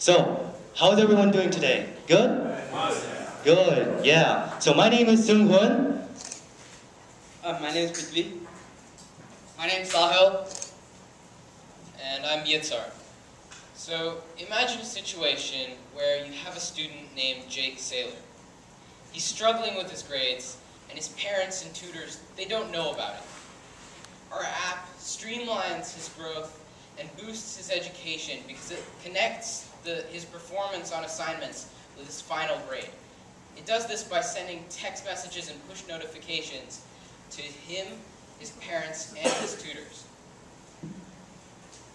So, how's everyone doing today? Good? Good, yeah. So my name is Seung Hoon. My name is Prithvi. My name is Sahil. And I'm Yitzhar. So imagine a situation where you have a student named Jake Saylor. He's struggling with his grades, and his parents and tutors, they don't know about it. Our app streamlines his growth and boosts his education because it connects his performance on assignments with his final grade. It does this by sending text messages and push notifications to him, his parents, and his tutors.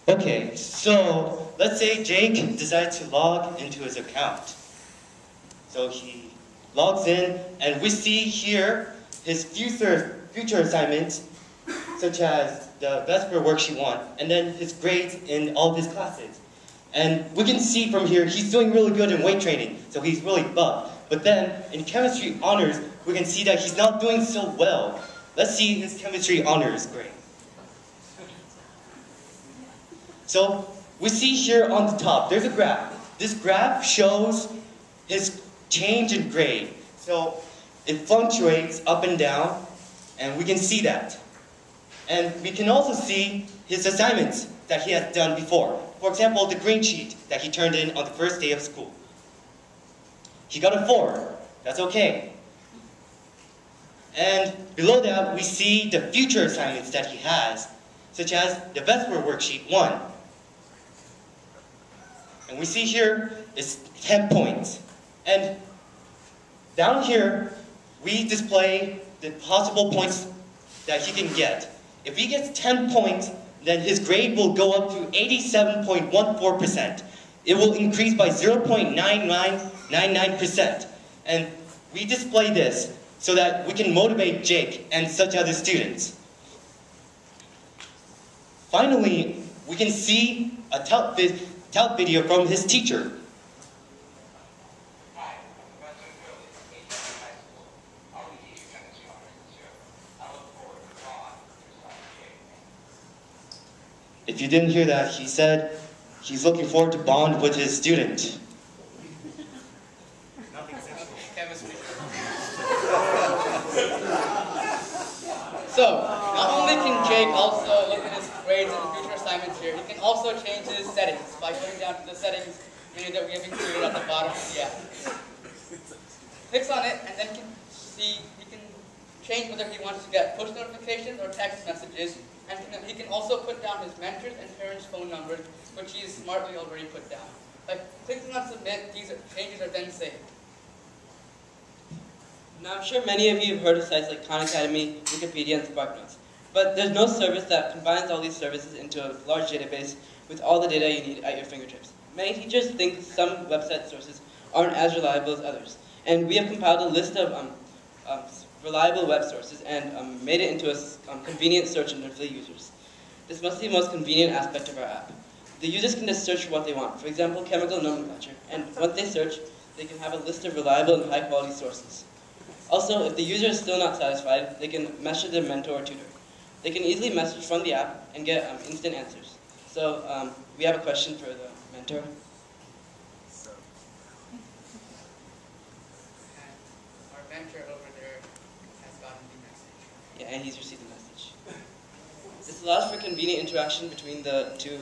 Okay, so let's say Jake decides to log into his account. So he logs in, and we see here his future assignments, such as the Vesper Worksheet 1, and then his grades in all of his classes. And we can see from here, he's doing really good in weight training, so he's really buff. But then, in chemistry honors, we can see that he's not doing so well. Let's see his chemistry honors grade. So, we see here on the top, there's a graph. This graph shows his change in grade. So, it fluctuates up and down, and we can see that. And we can also see his assignments that he has done before. For example, the green sheet that he turned in on the first day of school. He got a 4. That's okay. And below that, we see the future assignments that he has, such as the Vesper Worksheet 1. And we see here is 10 points. And down here, we display the possible points that he can get. If he gets 10 points, then his grade will go up to 87.14%. It will increase by 0.9999%. And we display this so that we can motivate Jake and such other students. Finally, we can see a tout video from his teacher. If you didn't hear that, he said he's looking forward to bond with his student. So, not only can Jake also look at his grades and future assignments here, he can also change his settings by going down to the settings menu that we have included at the bottom of the app. Clicks on it, and then he can change whether he wants to get push notifications or text messages. And he can also put down his mentors and parents' phone numbers, which he's smartly already put down. By clicking on submit, these changes are then saved. Now, I'm sure many of you have heard of sites like Khan Academy, Wikipedia, and SparkNotes. But there's no service that combines all these services into a large database with all the data you need at your fingertips. Many teachers think some website sources aren't as reliable as others. And we have compiled a list of reliable web sources and made it into a convenient search engine for the users. This must be the most convenient aspect of our app. The users can just search for what they want, for example, chemical nomenclature, and once they search, they can have a list of reliable and high-quality sources. Also, if the user is still not satisfied, they can message their mentor or tutor. They can easily message from the app and get instant answers. So, we have a question for the mentor. Our mentor over there has gotten the message. Yeah, and he's received the message. This allows for convenient interaction between the two,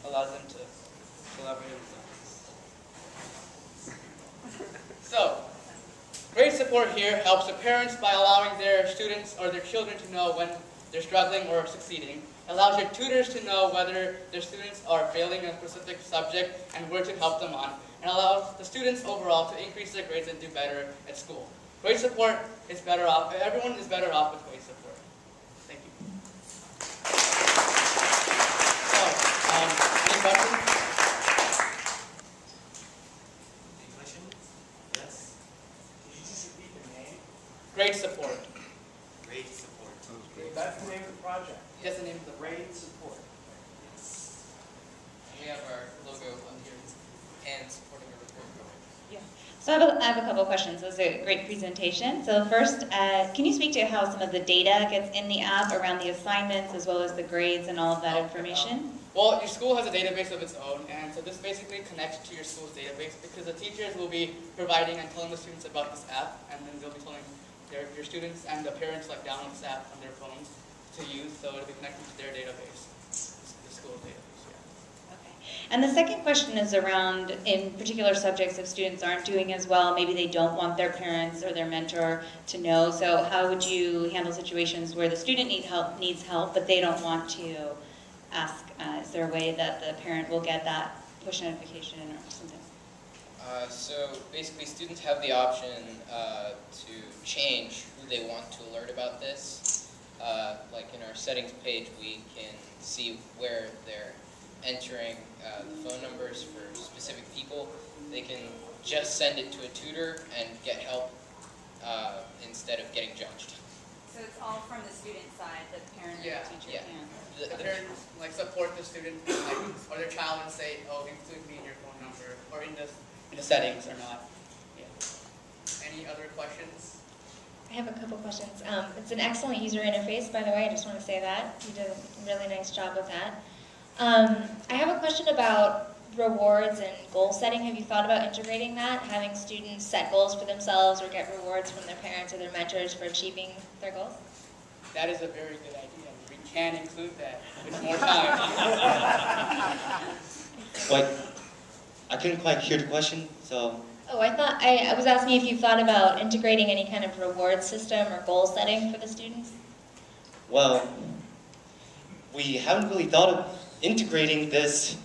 allows them to collaborate with them. So, grade support here helps the parents by allowing their students or their children to know when they're struggling or succeeding. It allows your tutors to know whether their students are failing a specific subject and where to help them on. And allows the students overall to increase their grades and do better at school. Grade support is better off, everyone is better off with grade support. Thank you. So, any questions? Any questions? Yes? Could you just repeat the name? Grade support. Grade support. That's the name of the project. That's the name of the Grade support. Yes. We have our logo on here and supporting our report card. Yeah. So I have a couple of questions. It was a great presentation. So first, can you speak to how some of the data gets in the app around the assignments as well as the grades and all of that information? Well, your school has a database of its own, and so this basically connects to your school's database because the teachers will be providing and telling the students about this app, and then they'll be telling your students and the parents like download this app on their phones to use, so it'll be connected to their database, the school's database. Yeah. Okay. And the second question is around, in particular subjects, if students aren't doing as well, maybe they don't want their parents or their mentor to know. So how would you handle situations where the student needs help, but they don't want to ask? Is there a way that the parent will get that push notification or something? So basically, students have the option to change who they want to alert about this. Like in our settings page, we can see where they're entering the phone numbers for specific people. They can just send it to a tutor and get help instead of getting judged. So it's all from the student side, the parent Yeah. and the teacher Yeah. can. The parents like support the student like, or their child and say, oh, include me in your phone number or in the settings or not. Yeah. Any other questions? I have a couple questions. It's an excellent user interface, by the way. I just want to say that. You did a really nice job with that. I have a question about rewards and goal setting. Have you thought about integrating that? Having students set goals for themselves or get rewards from their parents or their mentors for achieving their goals? That is a very good idea. We can include that with more time. Like, I couldn't quite hear the question, so Oh, I was asking if you thought about integrating any kind of reward system or goal setting for the students? well, we haven't really thought of integrating this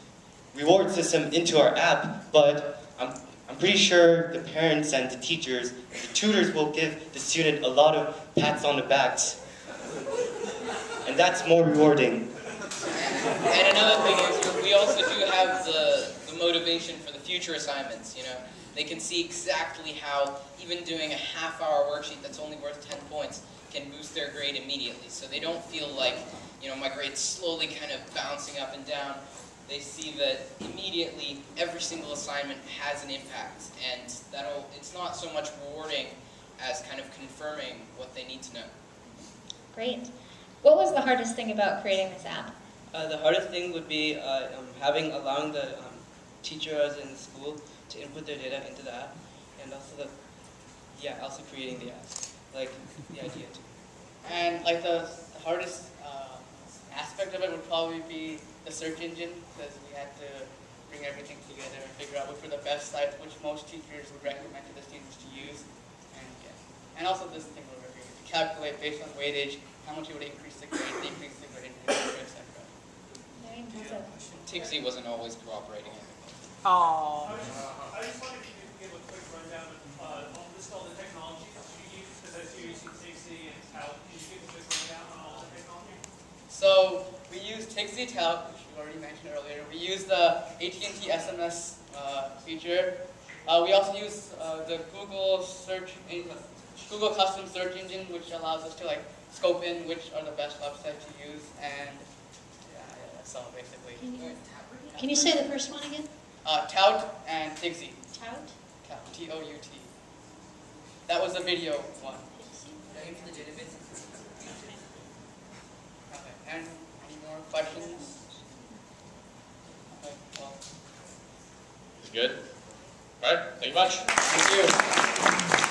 reward system into our app, but I'm pretty sure the parents and the teachers, the tutors will give the student a lot of pats on the backs. And that's more rewarding. And another thing is, we also do have the motivation for the future assignments, you know. They can see exactly how even doing a half-hour worksheet that's only worth 10 points can boost their grade immediately. So they don't feel like, you know, my grade's slowly kind of bouncing up and down. They see that immediately every single assignment has an impact, and it's not so much rewarding as kind of confirming what they need to know. Great. What was the hardest thing about creating this app? The hardest thing would be allowing the teachers in the school to input their data into the app, and also also creating the app, like the idea too. And like the hardest aspect of it would probably be the search engine, because we had to bring everything together and figure out which were the best sites, which most teachers would recommend to the students to use, and also this thing over here, to calculate based on weightage how much it would increase the grade, decrease the grade, etc. Very impressive. Tixie wasn't always cooperating. I just wondered if you could give a quick rundown of list all the technologies you use, because as you're using Tixie and Tout, can you give a quick rundown on all the technology? So we use Tixie Tout, which you already mentioned earlier. We use the AT&T SMS feature. We also use the Google custom search engine, which allows us to like scope in which are the best websites to use, and that's all basically. Can you say the first one again? Tout and Tixie. Tout? Tout, T-O-U-T. That was the video one. Looking for the database. Okay, and any more questions? Okay, well. Good. All right, thank you much. Thank you.